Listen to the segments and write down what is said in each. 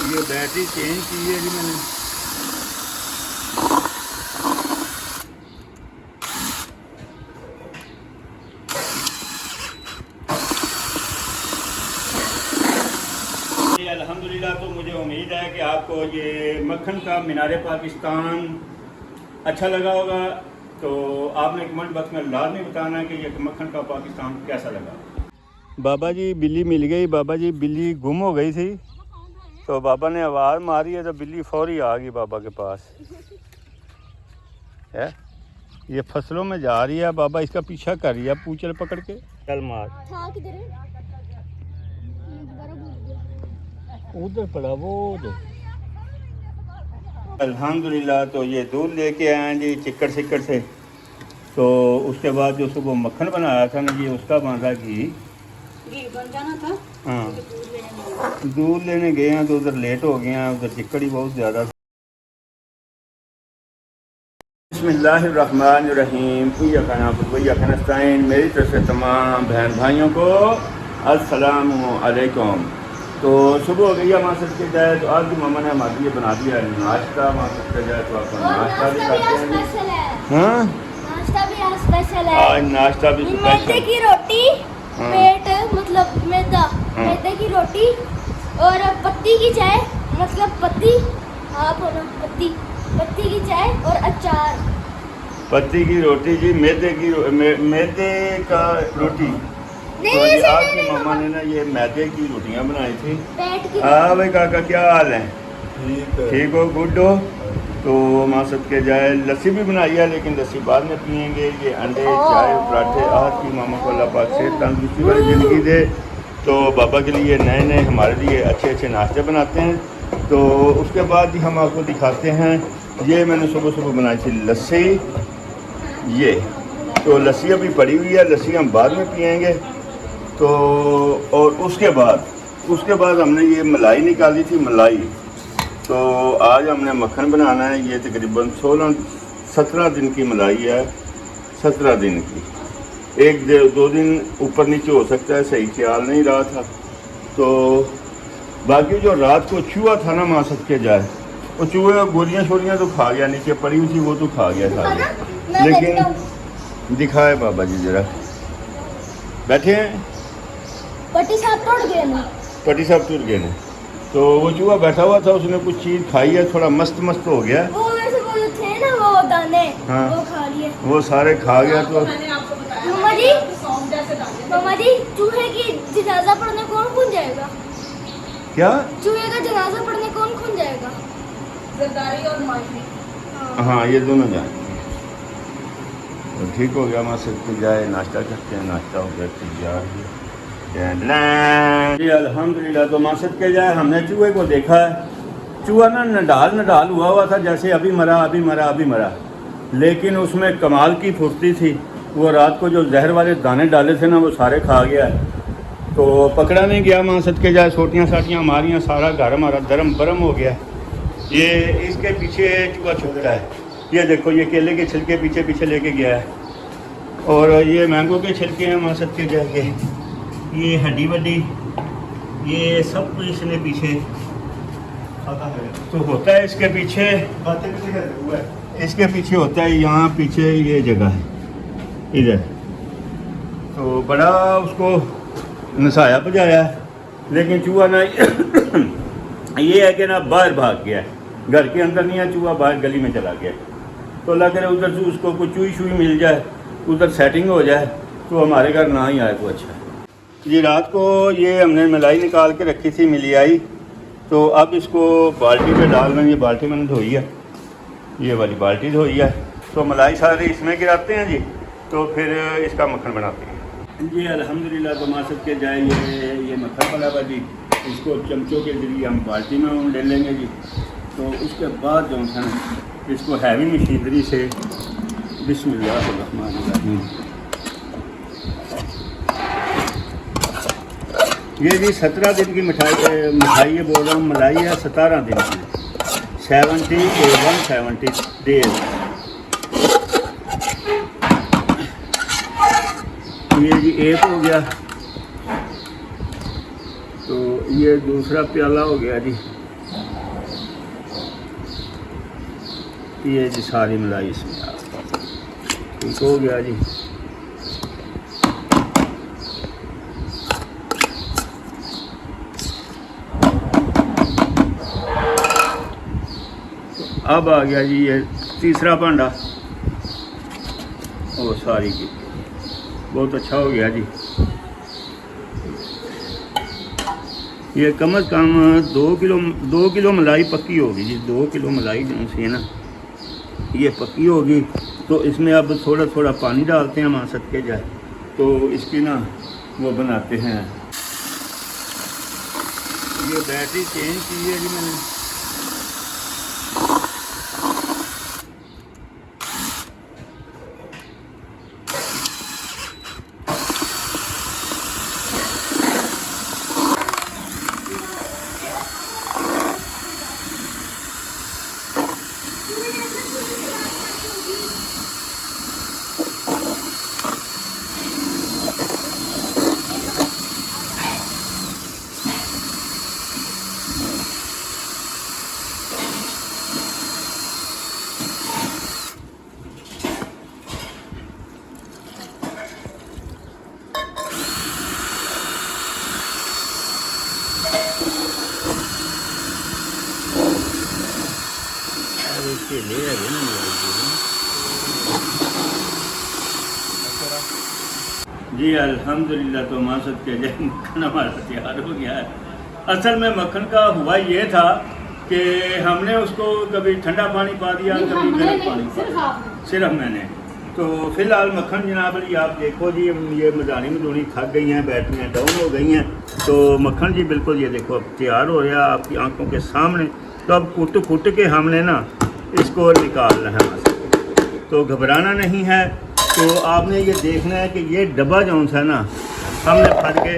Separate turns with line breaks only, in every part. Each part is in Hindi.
ये बैटरी चेंज की है जी मैंने। अल्हम्दुलिल्लाह। तो मुझे उम्मीद है कि आपको ये मक्खन का मीनार पाकिस्तान अच्छा लगा होगा। तो आपने कमेंट बॉक्स में लाजमी बताना कि ये मक्खन का पाकिस्तान कैसा लगा। बाबा जी बिल्ली मिल गई। बाबा जी बिल्ली गुम हो गई थी, तो बाबा ने आवाज़ मारी है तो बिल्ली फौरी आ गई बाबा के पास है। ये फसलों में जा रही है, बाबा इसका पीछा कर रही है पूंछल पकड़ के। चल मार। उधर पड़ा वो उधर। अल्हम्दुलिल्लाह। तो ये दूध लेके आए हैं जी चिक्कड़ सिक्कड़ से। तो उसके बाद जो सुबह मक्खन बनाया था ना जी, उसका बांधा घी
बन जाना था।
हाँ, दूध लेने गए हैं तो उधर लेट हो गए हैं, उधर चिक्कड़ ही बहुत ज़्यादा। बिस्मिल्लाहिर्रहमानिर्रहीम। मेरी तरफ से तमाम बहन भाइयों को अस्सलामु अलैकुम। तो सुबह हो गई है माँ सबके जाए, तो आज भी मामा ने हमारे लिए बना दिया है नाश्ता। माँ सबके जाए तो आपको नाश्ता भी करते हैं। हाँ,
नाश्ता भी आज स्पेशल है।
आज नाश्ता भी
मैदे की रोटी, पेट मतलब मैदा, मैदे की रोटी और पत्ती की चाय, मतलब पत्ती, हाँ बोलो पत्ती, पत्ती की चाय और अचार।
पत्ती की रोटी जी, मैदे का रोटी। तो ये आपकी मामा ने ना ये मैदे की रोटियां बनाई थी। हाँ भाई काका, क्या हाल है? ठीक हो, गुड हो? तो माँ सबके जाए लस्सी भी बनाई है, लेकिन लस्सी बाद में पियेंगे। ये अंडे चाय पराठे आज की मामा को अल्लाह पाक से तंदुरुस्ती वाली ज़िंदगी दे। तो बाबा के लिए नए नए हमारे लिए अच्छे अच्छे नाश्ते बनाते हैं। तो उसके बाद ही हम आपको दिखाते हैं। ये मैंने सुबह सुबह बनाई थी लस्सी। ये तो लस्सी अभी पड़ी हुई है, लस्सी हम बाद में पियेंगे। तो और उसके बाद हमने ये मलाई निकाली थी, मलाई। तो आज हमने मक्खन बनाना है। ये तकरीबन 17 दिन की मलाई है, 17 दिन की। 1-2 दिन ऊपर नीचे हो सकता है, सही ख्याल नहीं रहा था। तो बाकी जो रात को चूहा था ना माँ सबके जाए, वो चूहे गोलियाँ शोलियाँ तो खा गया, नीचे पड़ी हुई थी वो तो खा गया था। लेकिन दिखाए बाबा जी जरा, बैठे हैं।
पट्टी साहब टूट गए ना।
पट्टी साहब टूट गए ना। तो वो चूहा बैठा हुआ था, उसने कुछ चीज़ खाई है, थोड़ा मस्त हो गया।
वो वैसे वो जो थे ना वो दाने,
हाँ,
वो खा लिए,
वो सारे खा गया। तो
मामा जी चूहे की जनाजा पढ़ने कौन जाएगा?
क्या
चूहे का जनाजा पढ़ने कौन जाएगा? जरदारी और माही।
हाँ, ये दोनों जाए। तो ठीक हो गया, माँ सबके जाए नाश्ता करते हैं। नाश्ता हो गया तैयार जी अल्हम्दुलिल्लाह। तो माँ सबके जाए हमने चूहे को देखा है। चूहा ना नडाल हुआ था, जैसे अभी मरा। लेकिन उसमें कमाल की फुर्ती थी। वो रात को जो जहर वाले दाने डाले थे ना, वो सारे खा गया। तो पकड़ा नहीं गया माँ सबके जाए, सोटियाँ साटियाँ मारियाँ, सारा घर हमारा दरम बरम हो गया। ये इसके पीछे चूहा छुपता है। ये देखो, ये केले के छिलके पीछे लेके गया है। और ये मैंगो के छिलके हैं माँ सबके जाके, ये हड्डी वड्डी, ये सब कुछ इसने पीछे तो होता है। इसके पीछे होता है, यहाँ पीछे ये जगह है इधर। तो बड़ा उसको नसाया बजाया है, लेकिन चूहा ना ये है कि ना बाहर भाग गया है, घर के अंदर नहीं है चूहा, बाहर गली में चला गया। तो अल्लाह करे उधर से उसको कोई चूई मिल जाए, उधर सेटिंग हो जाए, तो हमारे घर ना ही आए तो अच्छा है जी। रात को ये हमने मलाई निकाल के रखी थी, मिली आई। तो अब इसको बाल्टी पे डाल रहे हैं। ये बाल्टी मैंने धोई है, ये वाली बाल्टी धोई है। तो मलाई सारे इसमें गिराते हैं जी, तो फिर इसका मक्खन बनाते हैं जी अल्हम्दुलिल्लाह। तो माँ सबके जाए ये मक्खन बना हुआ जी, इसको चमचों के जरिए हम बाल्टी में ले लेंगे जी। तो उसके बाद जो है इसको हैवी मशीनरी से बिस्मिल्लाहिर्रहमानिर्रहीम, ये जी 17 दिन की मिठाई ये बोल रहा हूँ, मलाई है 17 दिन की, 170 डेज। ये जी एक हो गया, तो ये दूसरा प्याला हो गया जी। ये जी सारी मलाई इसमें आ गई। ठीक हो गया जी। अब आ गया जी ये तीसरा भांडा, और सारी की बहुत अच्छा हो गया जी। ये कम अज़ कम 2 किलो मलाई पक्की होगी जी। 2 किलो मलाई जो सी है ना, ये पक्की होगी। तो इसमें अब थोड़ा थोड़ा पानी डालते हैं माँ सदके जाए, तो इसकी ना वो बनाते हैं। ये बैटरी चेंज की है जी मैंने। जी अल्हम्दुलिल्लाह, तो माँ सदके जाए मक्खन हमारा तैयार हो गया है। असल में मक्खन का हुआ ये था कि हमने उसको कभी ठंडा पानी पा दिया, कभी गर्म पानी पा दिया, सिर्फ मैंने। तो फ़िलहाल मक्खन जनाब जी आप देखो जी, ये मदानी मदूनी थक गई हैं, बैटरियाँ डाउन हो गई हैं। तो मक्खन जी बिल्कुल ये देखो अब तैयार हो रहा है आपकी आंखों के सामने। तो अब कुट के हमने ना इसको निकालना है बस। तो घबराना नहीं है। तो आपने ये देखना है कि ये डब्बा जौन सा ना हमने फट के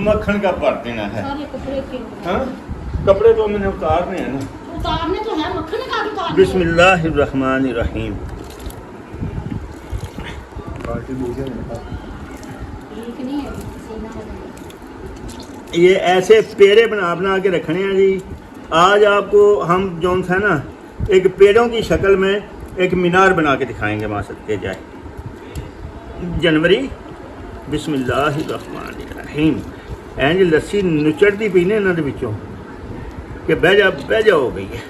मक्खन का भर देना है। हाँ, कपड़े तो मैंने उतारने हैं ना,
उतारने तो है, मक्खन का उतारना।
बिस्मिल्लाहिर्रहमानिर्रहीम। ये ऐसे पेड़े बना के रखने हैं जी। आज आपको हम जौन सा ना एक पेड़ों की शक्ल में एक मीनार बना के दिखाएंगे माँ सदके जाए। जनवरी बिस्मिल्लाहिर्रहमानिर्रहीम। एंज लस्सी नुचड़ती पी ने इन्होंने विचों कि बह जा हो गई है।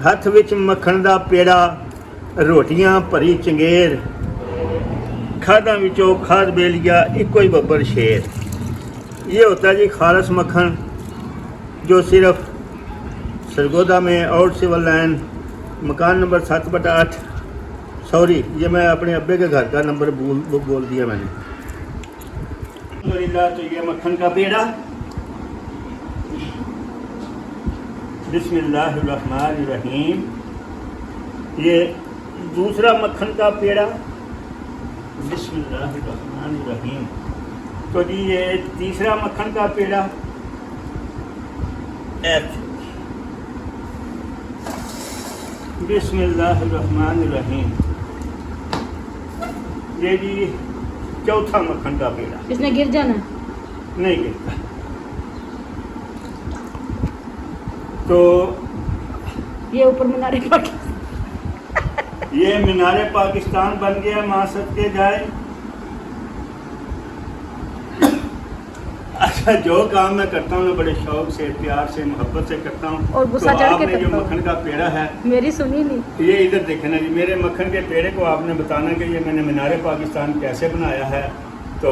हथ विच मक्खन दा पेड़ा, रोटियां भरी चंगेर, खादा विचों खाद बेलिया इको ही बब्बर शेर। ये होता है जी खालस मक्खन, जो सिर्फ सरगोदा में आउट सिविल लाइन मकान नंबर 7/8, सॉरी ये मैं अपने अब्बे के घर का नंबर बोल दिया मैंने। तो ये मक्खन का पेड़ा, बिस्मिल्लाहिर्रहमानिर्रहीम। ये दूसरा मक्खन का पेड़ा, बिस्मिल्लाहिर्रहमानिर्रहीम। तो जी ये तीसरा मक्खन का पेड़ा, बिस्मिल्लाहिर्रहमानिर्रहीम। ये जी चौथा मक्खन का पेड़ा।
इसने गिर जाना?
नहीं गिरता। तो
ये ऊपर मीनारे पाकिस्तान,
ये मीनारे पाकिस्तान बन गया माँ सदके जाए। अच्छा, जो काम मैं करता हूँ बड़े शौक से, प्यार से, मोहब्बत से करता हूँ।
और गुस्सा
तो
चढ़ के
आपने जो
करता हूँ।
मक्खन का पेड़ा है,
मेरी सुनी नहीं।
ये इधर देखना जी, मेरे मक्खन के पेड़े को आपने बताना कि ये मैंने मीनारे पाकिस्तान कैसे बनाया है। तो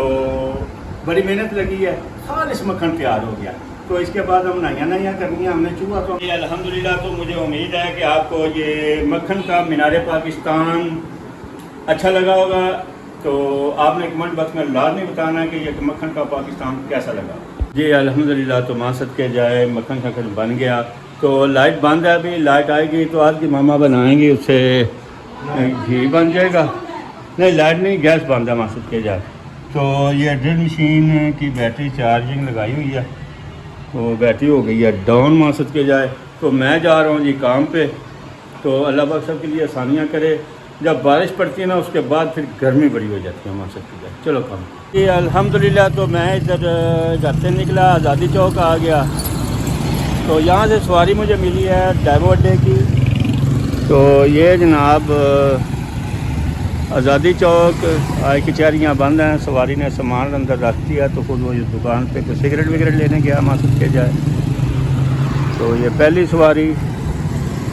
बड़ी मेहनत लगी है, खालिस मक्खन तैयार हो गया। तो इसके बाद हम नया करनी है हमने चूहा। तो ये अल्हम्दुलिल्लाह, तो मुझे उम्मीद है कि आपको ये मक्खन का मीनारे पाकिस्तान अच्छा लगा होगा। तो आपने कमेंट बॉक्स में लाजमी बताना कि ये मक्खन का पाकिस्तान कैसा लगा। जी अल्हम्दुलिल्लाह, तो माँ सदके जाए मक्खन का कुछ बन गया। तो लाइट बंद है, अभी लाइट आएगी तो आज की मामा बनाएंगी, उससे घी बन जाएगा। नहीं लाइट नहीं, गैस बंद है माँ सदके जाए। तो ये ड्रिल मशीन की बैटरी चार्जिंग लगाई हुई है, तो बैटरी हो गई है डाउन माँ सदके जाए। तो मैं जा रहा हूँ जी काम पे। तो अल्लाह पाक सब के लिए आसानियाँ करे। जब बारिश पड़ती है ना उसके बाद फिर गर्मी बड़ी हो जाती है माँ सदके जाए। चलो काम। जी अल्हम्दुलिल्लाह, तो मैं इधर घर से निकला, आज़ादी चौक आ गया। तो यहाँ से सवारी मुझे मिली है डैवो अड्डे की। तो ये जनाब आज़ादी चौक आज कचहरियाँ बंद हैं, सवारी ने सामान अंदर रख दिया तो खुद वो इस दुकान पे कोई सिगरेट विगरेट लेने गया मासूद के जाए। तो ये पहली सवारी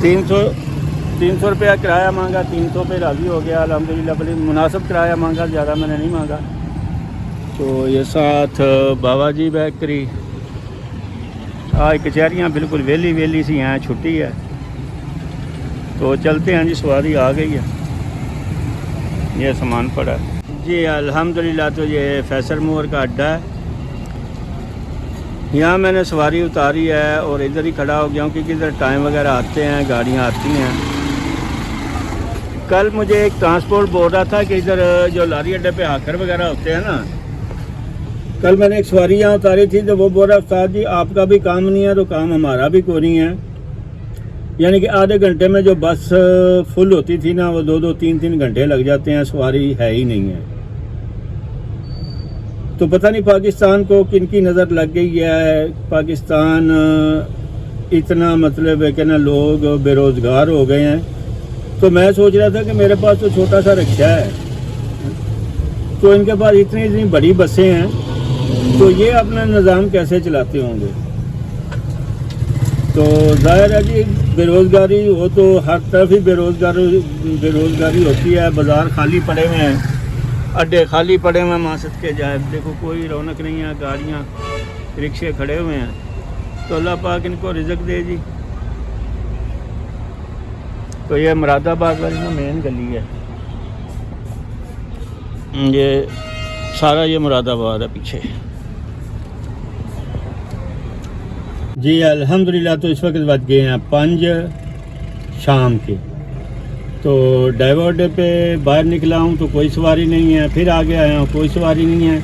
300 रुपया किराया मांगा, 300 पे राज़ी हो गया अल्हम्दुलिल्लाह। बड़ी मुनासिब किराया मांगा, ज़्यादा मैंने नहीं मांगा। तो ये साथ बाबा जी बेकरी। आज कचहरियाँ बिल्कुल वेली सी हैं, छुट्टी है। तो चलते हैं जी, सवारी आ गई है, ये सामान पड़ा जी अल्हम्दुलिल्लाह। तो ये फैसल मोर का अड्डा है, यहाँ मैंने सवारी उतारी है और इधर ही खड़ा हो गया हूँ क्योंकि इधर टाइम वगैरह आते हैं, गाड़ियाँ आती हैं। कल मुझे एक ट्रांसपोर्ट बोल रहा था कि इधर जो लारी अड्डे पे हाकर वगैरह होते हैं ना, कल मैंने एक सवारी यहाँ उतारी थी तो वो बोल रहा उस्ताद जी आपका भी काम नहीं है तो काम हमारा भी कोई नहीं है। यानी कि आधे घंटे में जो बस फुल होती थी ना, वो 2-2, 3-3 घंटे लग जाते हैं, सवारी है ही नहीं है। तो पता नहीं पाकिस्तान को किन की नज़र लग गई है। पाकिस्तान इतना मतलब है कि ना लोग बेरोज़गार हो गए हैं। तो मैं सोच रहा था कि मेरे पास तो छोटा सा रिक्शा है, तो इनके पास इतनी बड़ी बसें हैं, तो ये अपना निज़ाम कैसे चलाते होंगे। तो ज़ाहिर है जी बेरोज़गारी हो तो हर तरफ ही बेरोज़गारी होती है। बाज़ार खाली पड़े हुए हैं, अड्डे खाली पड़े हुए हैं मासद के जाए, देखो कोई रौनक नहीं है, गाड़ियाँ रिक्शे खड़े हुए हैं। तो अल्लाह पाक इनको रिज़्क दे जी। तो ये मुरादाबाद वाली ना मेन गली है, ये सारा ये मुरादाबाद है पीछे जी अल्हम्दुलिल्लाह। तो इस वक्त बज गए हैं 5 शाम के। तो डैवो अड्डे पे बाहर निकला हूँ तो कोई सवारी नहीं है, फिर आगे आया हूँ कोई सवारी नहीं है।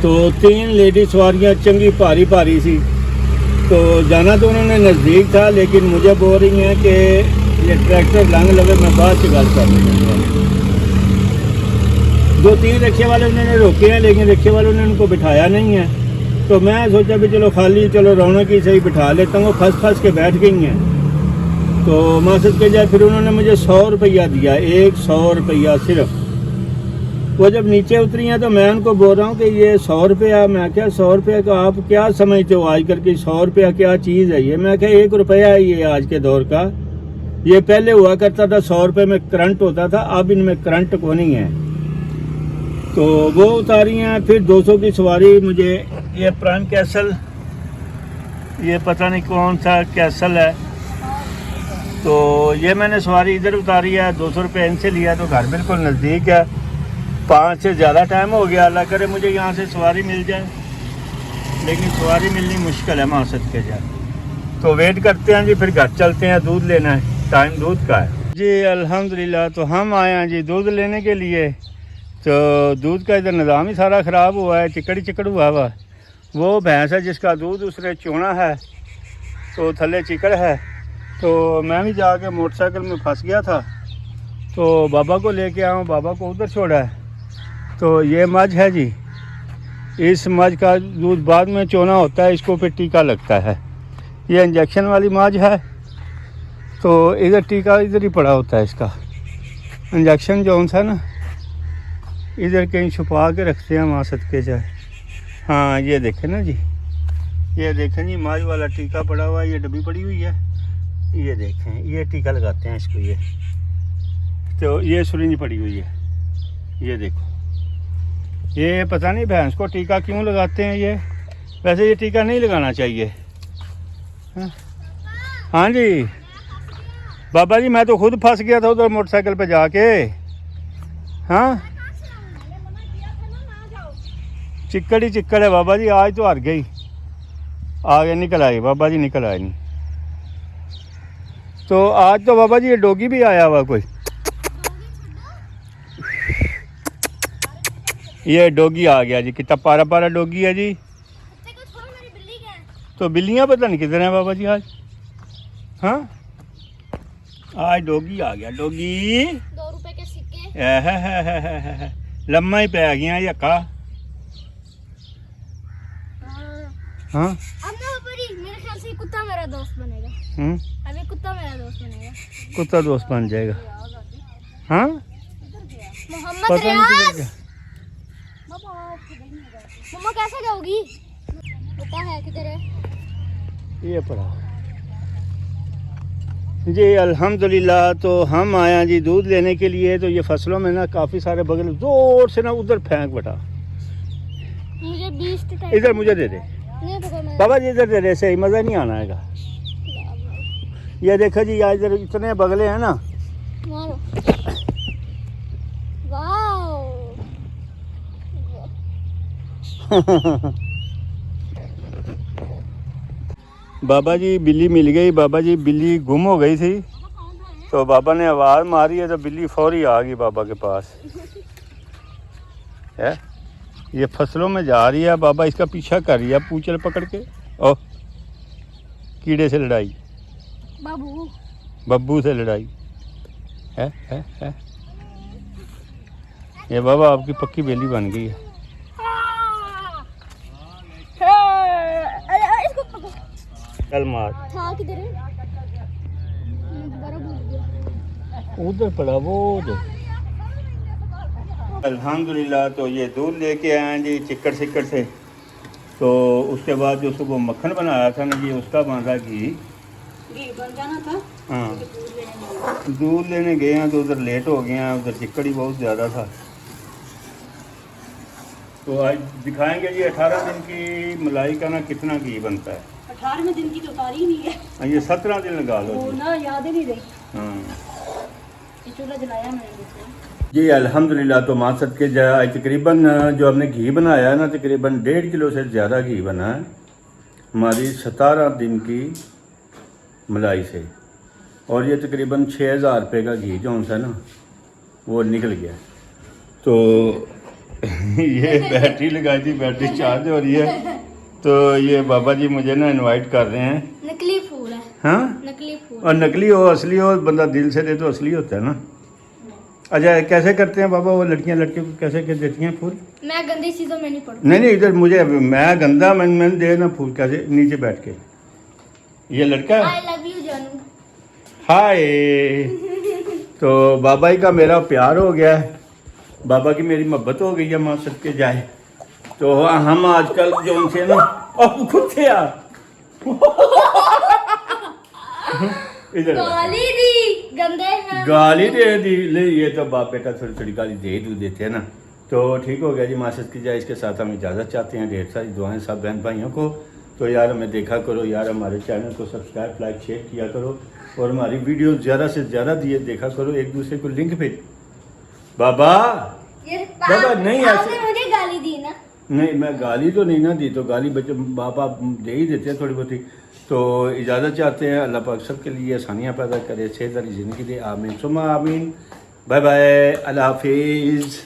तो 3 लेडी सवारियाँ चंगी भारी सी। तो जाना तो उन्होंने नज़दीक था, लेकिन मुझे बोल रही हैं कि ये ट्रैक्टर लंघ लगे, मैं बाद से गल कर लूँगा। 2-3 रिक्शे वाले उन्होंने रोके हैं, लेकिन रिक्शे वालों ने उनको बिठाया नहीं है। तो मैं सोचा भी चलो रौनक ही सही बिठा लेता हूँ। फंस के बैठ गई हैं। तो मासद के जाए फिर उन्होंने मुझे 100 रुपया दिया, 100 रुपया सिर्फ। वो जब नीचे उतरी हैं तो मैं उनको बोल रहा हूँ कि ये 100 रुपया, मैं क्या 100 रुपये का आप क्या समझते हो आजकल की, 100 रुपया क्या चीज़ है ये। मैं क्या 1 रुपया है ये आज के दौर का। ये पहले हुआ करता था 100 रुपये में करंट होता था, अब इनमें करंट को नहीं है। तो वो उतारी हैं। फिर 200 की सवारी मुझे, ये प्राइम कैसल, ये पता नहीं कौन सा कैसल है। तो ये मैंने सवारी इधर उतारी है, 200 रुपये इनसे लिया। तो घर बिल्कुल नज़दीक है, 5 से ज़्यादा टाइम हो गया। अल्लाह करे मुझे यहाँ से सवारी मिल जाए, लेकिन सवारी मिलनी मुश्किल है मासद के जाए। तो वेट करते हैं जी, फिर घर चलते हैं, दूध लेना है, टाइम दूध का है जी अल्हम्दुलिल्लाह। तो हम आए हैं जी दूध लेने के लिए। तो दूध का इधर निज़ाम ही सारा ख़राब हुआ है, चिकड़ हुआ हुआ। वो भैंस है जिसका दूध उसने चूना है, तो थल्ले चिकड़ है। तो मैं भी जाके मोटरसाइकिल में फंस गया था, तो बाबा को लेके आया हूँ, बाबा को उधर छोड़ा है। तो ये मझ है जी, इस मझ का दूध बाद में चोना होता है, इसको फिर टीका लगता है। ये इंजेक्शन वाली मझ है, तो इधर टीका इधर ही पड़ा होता है इसका। इंजेक्शन जो सा ना इधर कहीं छुपा के रखते हैं मासद के जाए। हाँ ये देखें ना जी, ये देखें जी मझ वाला टीका पड़ा हुआ है, ये डब्बी पड़ी हुई है, ये देखें ये टीका लगाते हैं इसको। ये तो ये सुरिंज पड़ी हुई है, ये देखो। ये पता नहीं भैंस को टीका क्यों लगाते हैं ये, वैसे ये टीका नहीं लगाना चाहिए। हाँ जी बाबा जी, मैं तो खुद फंस गया था उधर मोटरसाइकिल पे जाके। हाँ चिक्कड़ ही चिक्कड़ है बाबा जी, आज तो हार गई, आगे निकल आई बाबा जी, निकल आई नहीं। तो आज तो बाबा जी ये डोगी भी आया हुआ कोई, ये डोगी आ गया जी, कितना पारा डोगी है जी। तो बिल्लियाँ पता नहीं किधर हैं बाबा जी आज। हाँ आज डोगी आ गया, डोगी
2 रुपए के सिक्के
लम्मा ही पै गया यक्का। हाँ
अब ना मेरे ख्याल से कुत्ता मेरा दोस्त बनेगा। अभी कुत्ता मेरा दोस्त बनेगा।
कुत्ता दोस्त बन जाएगा। हाँ
मोहम्मद
पता नहीं किधर
रियाज।
गया।
मम्मा कैसे जाओगी? पता है किधर है?
ये पड़ा जी। अल्हम्दुलिल्लाह तो हम आया जी दूध लेने के लिए। तो ये फसलों में ना काफ़ी सारे बगल जोर से ना उधर फेंक बटा।
मुझे 20
इधर मुझे दे दे
नहीं पता मैं।
बाबा जी, इधर दे दे, सही मज़ा नहीं आना है। ये देखो जी, यहाँ इधर इतने बगले हैं ना।
मारो। वाओ।
बाबा जी बिल्ली मिल गई। बाबा जी बिल्ली गुम हो गई थी, तो बाबा ने आवाज़ मारी है तो बिल्ली फौरी आ गई बाबा के पास है। ये फसलों में जा रही है, बाबा इसका पीछा कर रही है पूंछल पकड़ के। ओ कीड़े से लड़ाई,
बाबू
बब्बू से लड़ाई है। ये बाबा आपकी पक्की बेली बन गई है।
इसको पकड़ो।
चल मार।
था किधर है? मैं दोबारा भूल गया।
उधर पड़ा वो उधर। अल्हम्दुलिल्लाह तो ये दूध लेके आए हैं जी चिक्कड़ सिक्कड़ से। तो उसके बाद जो सुबह मक्खन बनाया था ना जी, उसका बांधा घी
बन जाना था।
हाँ दूध लेने गए हैं तो उधर लेट हो गए हैं। उधर चिक्कड़ ही बहुत ज़्यादा था। तो आज दिखाएंगे जी 18 दिन की मलाई का ना कितना घी बनता है।
18वें दिन की तो तारीख नहीं है।
हाँ, ये 17 दिन लगा लो
वो
जी।
ना याद ही नहीं रही।
हाँ
ये चूल्हा जलाया मैंने।
जी अल्हम्दुलिल्लाह तो माँ सद के जाए तकरीबन जो हमने घी बनाया है ना, तकरीबन 1.5 किलो से ज़्यादा घी बना है हमारी 17 दिन की मलाई से। और ये तकरीबन 6000 रुपये का घी जो उनसा ना वो निकल गया। तो ये बैटरी लगाई थी, बैटरी चार्ज हो रही है। तो ये बाबा जी मुझे ना इनवाइट कर रहे हैं।
नकली फूल है।
हाँ
नकली फूल।
और नकली हो असली हो, बंदा दिल से दे तो असली होता है ना। अच्छा कैसे करते हैं बाबा वो लड़कियां लड़के को कैसे कर देती हैं फूल?
मैं गंदी चीजों में नहीं पड़ती।
नहीं इधर मुझे, मैं गंदा मैंने दे ना फूल कैसे नीचे बैठ के। ये लड़का
आई लव यू जानू।
हाय। तो बाबा जी का मेरा प्यार हो गया है, बाबा की मेरी मोहब्बत हो गई है माँ सबके जाए। तो हम आजकल जो उनसे ना खुद थे यार इधर
गाली दी गंदे हैं।
गाली दे दी ले। ये तो बाप बेटा थोड़ी थोड़ी गाली दे देते हैं ना। तो ठीक हो गया जी माँ की जाए। इसके साथ हम इजाज़त चाहते हैं। ढेर सारी दुआएं सब बहन भाइयों को। तो यार हमें देखा करो यार, हमारे चैनल को सब्सक्राइब लाइक शेयर किया करो और हमारी वीडियो ज़्यादा से ज़्यादा देखा करो। एक दूसरे को लिंक भेज। बाबा बाबा नहीं
आपने
ऐसे
मुझे गाली दी ना।
नहीं, मैं गाली तो नहीं ना दी। तो गाली बच्चे बाप आप दे ही देते हैं थोड़ी बहुत ही। तो इजाज़त चाहते हैं। अल्लाह पाक सबके लिए आसानियाँ पैदा करे, सेहत वाली ज़िंदगी दे। आमीन सुमा आमीन। बाय बाय, अल्लाह हाफिज़।